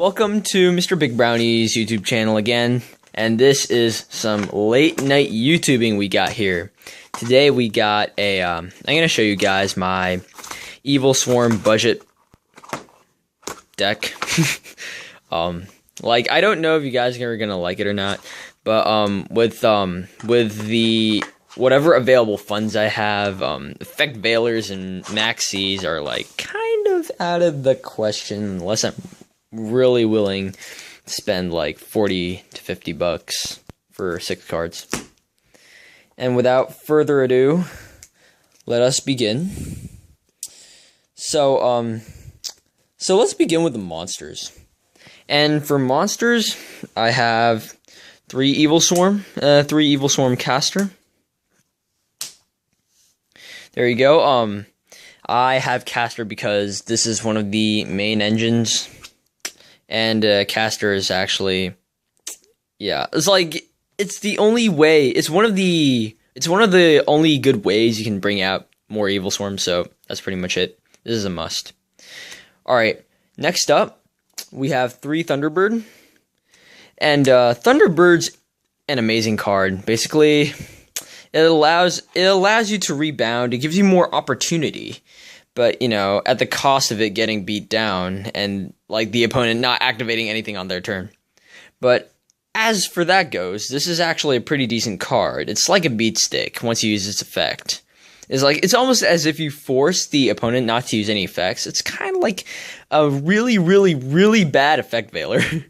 Welcome to Mr. Big Brownie's YouTube channel again, and this is some late night YouTubing we got here. Today we got a, I'm going to show you guys my Evilswarm budget deck. I don't know if you guys are going to like it or not, but with the whatever available funds I have, Effect Veilers and Maxis are like kind of out of the question unless I'm really willing to spend like 40 to 50 bucks for 6 cards. And without further ado, let us begin. So let's begin with the monsters. And for monsters, I have 3 Evilswarm caster. There you go. I have caster because this is one of the main engines. And caster is actually, yeah, it's the only way. It's one of the only good ways you can bring out more Evilswarm. So that's pretty much it. This is a must. All right, next up we have 3 Thunderbird, and Thunderbird's an amazing card. Basically, it allows you to rebound. It gives you more opportunity. But, you know, at the cost of it getting beat down and, like, the opponent not activating anything on their turn. But as for that goes, this is actually a pretty decent card. It's like a beat stick once you use its effect. It's almost as if you force the opponent not to use any effects. It's kind of like a really, really, really bad Effect Veiler.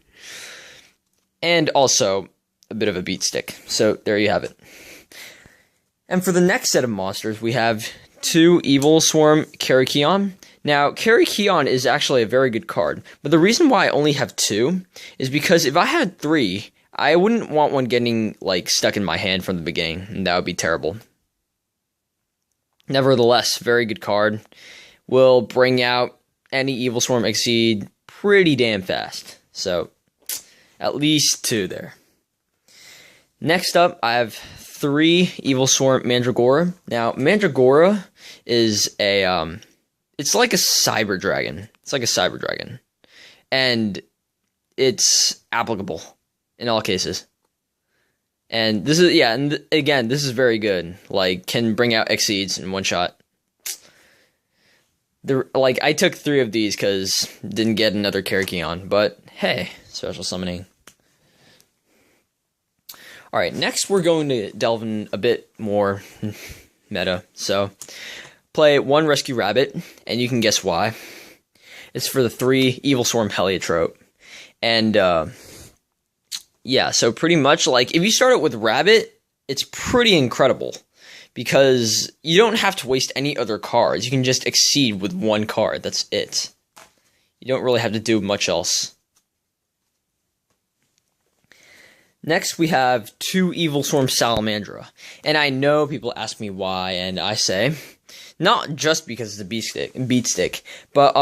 And also a bit of a beat stick. So there you have it. And for the next set of monsters, we have 2 Evilswarm Karakion. Now, Karakion is actually a very good card, but the reason why I only have 2 is because if I had 3, I wouldn't want one getting, like, stuck in my hand from the beginning, and that would be terrible. Nevertheless, very good card. Will bring out any Evilswarm Exceed pretty damn fast. So, at least 2 there. Next up, I have 3 Evilswarm Mandragora. Now, Mandragora is a, it's like a cyber dragon. It's like a cyber dragon. And it's applicable in all cases. And this is, yeah, and again, this is very good. Like, can bring out Exceeds in one shot. I took 3 of these because didn't get another Karakion, but hey, special summoning. Alright, next we're going to delve in a bit more meta. So, play 1 Rescue Rabbit, and you can guess why. It's for the 3 Evilswarm Heliotrope. And, yeah, so pretty much, like, if you start it with Rabbit, it's pretty incredible. Because you don't have to waste any other cards. You can just exceed with 1 card. That's it. You don't really have to do much else. Next, we have 2 Evilswarm Salamandra, and I know people ask me why, and I say, not just because it's a beat stick, but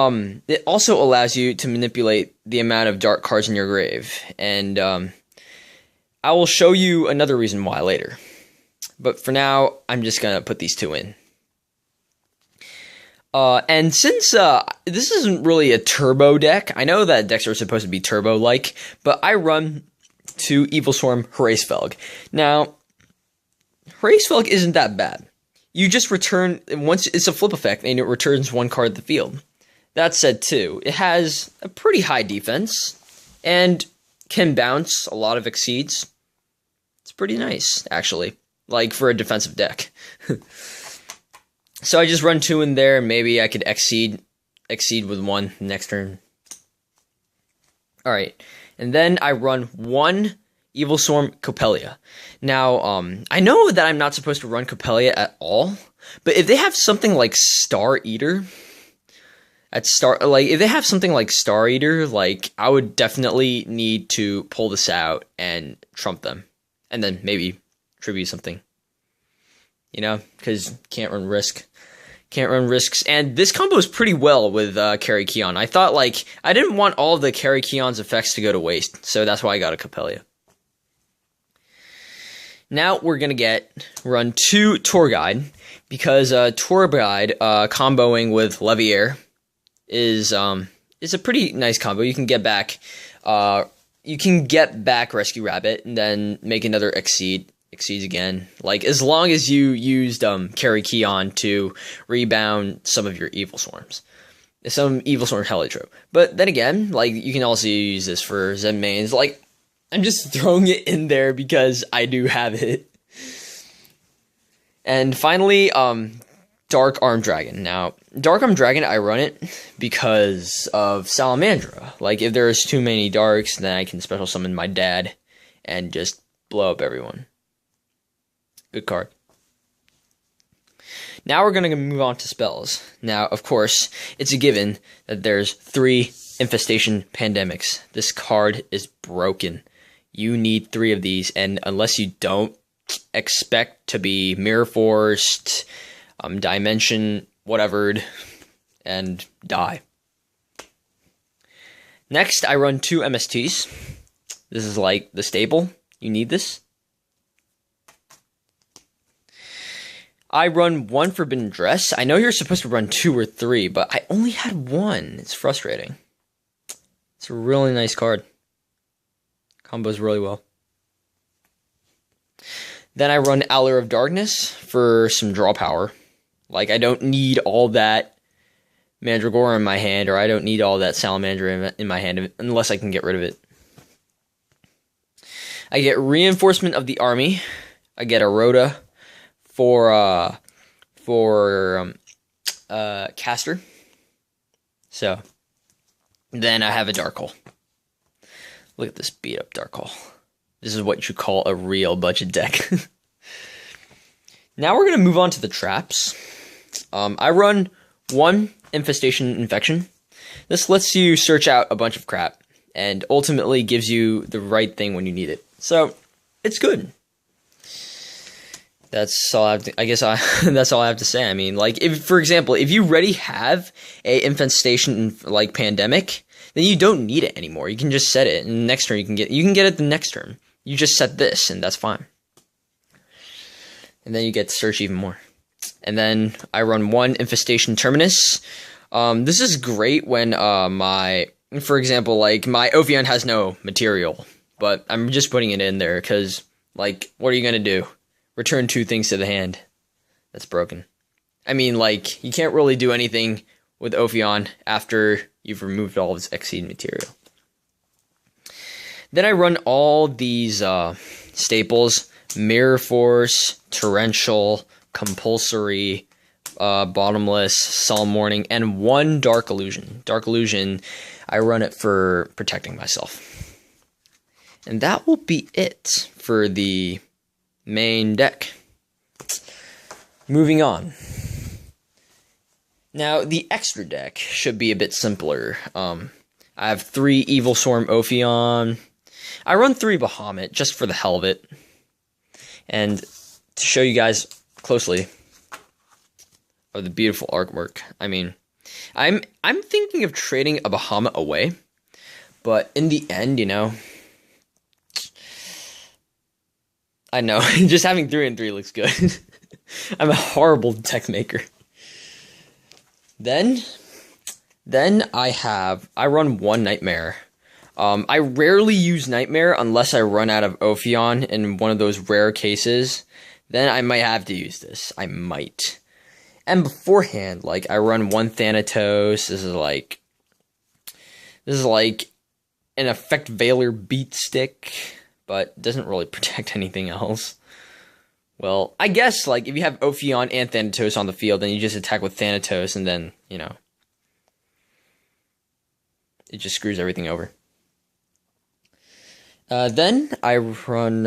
it also allows you to manipulate the amount of dark cards in your grave, and I will show you another reason why later. But for now, I'm just gonna put these 2 in. And since this isn't really a turbo deck, I know that decks are supposed to be turbo-like, but I run 2 Evilswarm Hraesvelg. Now, Hraesvelg isn't that bad. You just return, once it's a flip effect, and it returns 1 card to the field. That said, too, it has a pretty high defense, and can bounce a lot of Exceeds. It's pretty nice, actually, like for a defensive deck. So I just run 2 in there, and maybe I could exceed with 1 next turn. Alright. And then I run 1 Evilswarm Copelia. Now, I know that I'm not supposed to run Copelia at all, but if they have something like Star Eater, if they have something like Star Eater, like, I would definitely need to pull this out and trump them. And then maybe tribute something. You know, because can't run risk. Can't run risks, and this combos pretty well with Karakion. I thought, like, I didn't want all of the Karakion's effects to go to waste, so that's why I got a Copelia. Now we're gonna run 2 Tour Guide, because Tour Guide comboing with Leviair is it's a pretty nice combo. You can get back Rescue Rabbit and then make another Exceeds again. Like, as long as you used Carry Keon to rebound some of your Evilswarms. Some Evilswarm Heliotrope. But then again, like, you can also use this for Zen mains. Like, I'm just throwing it in there because I do have it. And finally, Dark Arm Dragon. Now, Dark Arm Dragon, I run it because of Salamandra. Like, if there's too many Darks, then I can special summon my dad and just blow up everyone. Good card. Now we're going to move on to spells. Now, of course, it's a given that there's 3 Infestation Pandemics. This card is broken. You need 3 of these, and unless you don't, expect to be Mirror Forced, Dimension, whatevered, and die. Next, I run 2 MSTs. This is like the staple. You need this. I run 1 Forbidden Dress. I know you're supposed to run 2 or 3, but I only had 1. It's frustrating. It's a really nice card. Combos really well. Then I run Allure of Darkness for some draw power. Like, I don't need all that Mandragora in my hand, or I don't need all that Salamander in my hand unless I can get rid of it. I get Reinforcement of the Army. I get a Rhoda for Caster. So then I have a Dark Hole. Look at this beat up Dark Hole. This is what you call a real budget deck. Now we're going to move on to the traps. I run 1 Infestation Infection. This lets you search out a bunch of crap and ultimately gives you the right thing when you need it. So it's good. That's all I have to, I guess that's all I have to say. I mean, like, if, for example, if you already have a Infestation like Pandemic, then you don't need it anymore. You can just set it, and next turn you can get it the next turn. You just set this, and that's fine. And then you get to search even more. And then I run 1 Infestation Terminus. This is great when for example, like, my Ophion has no material, but I'm just putting it in there because, like, what are you gonna do? Return 2 things to the hand. That's broken. I mean, like, you can't really do anything with Ophion after you've removed all of its Exceed material. Then I run all these staples: Mirror Force, Torrential, Compulsory, Bottomless, Solemn Warning, and 1 Dark Illusion. Dark Illusion, I run it for protecting myself. And that will be it for the main deck. Moving on. Now, the extra deck should be a bit simpler. I have 3 Evilswarm Ophion. I run 3 Bahamut just for the hell of it. And to show you guys closely of the beautiful artwork. I mean, I'm thinking of trading a Bahamut away, but in the end, you know, I know, just having 3 and 3 looks good. I'm a horrible deck maker. Then I run 1 Nightmare. I rarely use Nightmare unless I run out of Ophion in one of those rare cases. Then I might have to use this. I might. And beforehand, like, I run 1 Thanatos. This is like an Effect Veiler beat stick, but doesn't really protect anything else. Well, I guess, like, if you have Ophion and Thanatos on the field, then you just attack with Thanatos, and then, you know, it just screws everything over. Then I run,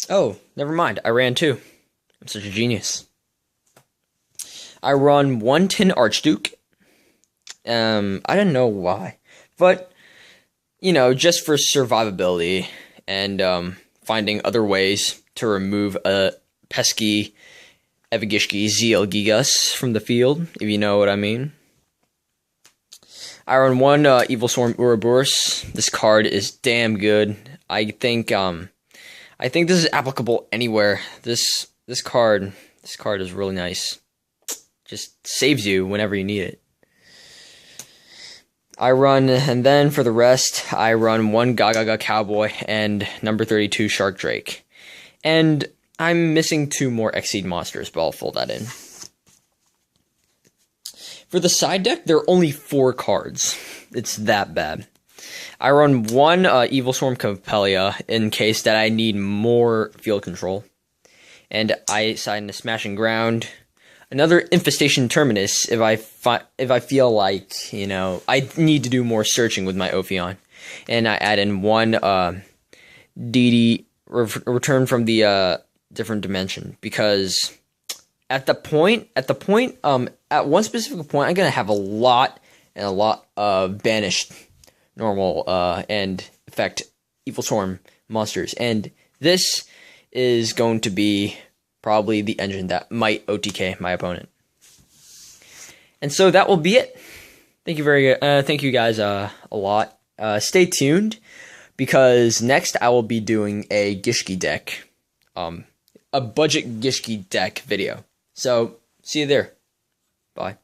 oh, never mind, I ran 2. I'm such a genius. I run 1 Tin Archduke. I don't know why, but, you know, just for survivability and, finding other ways to remove a pesky Evigishki ZL Gigas from the field, if you know what I mean. I run 1 Evilswarm Ouroboros. This card is damn good. I think this is applicable anywhere. This card is really nice. Just saves you whenever you need it. And then for the rest, I run 1 Gaga Cowboy and number 32 Shark Drake. And I'm missing 2 more Exceed monsters, but I'll fill that in. For the side deck, there are only 4 cards. It's that bad. I run 1 Evilswarm Copelia in case that I need more field control. And I sign a Smashing Ground. Another Infestation Terminus if I feel like, you know, I need to do more searching with my Ophion. And I add in 1 DD Return from the different dimension, because at one specific point I'm gonna have a lot of banished normal and effect Evilswarm monsters, and this is going to be probably the engine that might OTK my opponent. And so that will be it. Thank you guys a lot. Stay tuned, because next I will be doing a Gishki deck, a budget Gishki deck video. So see you there. Bye.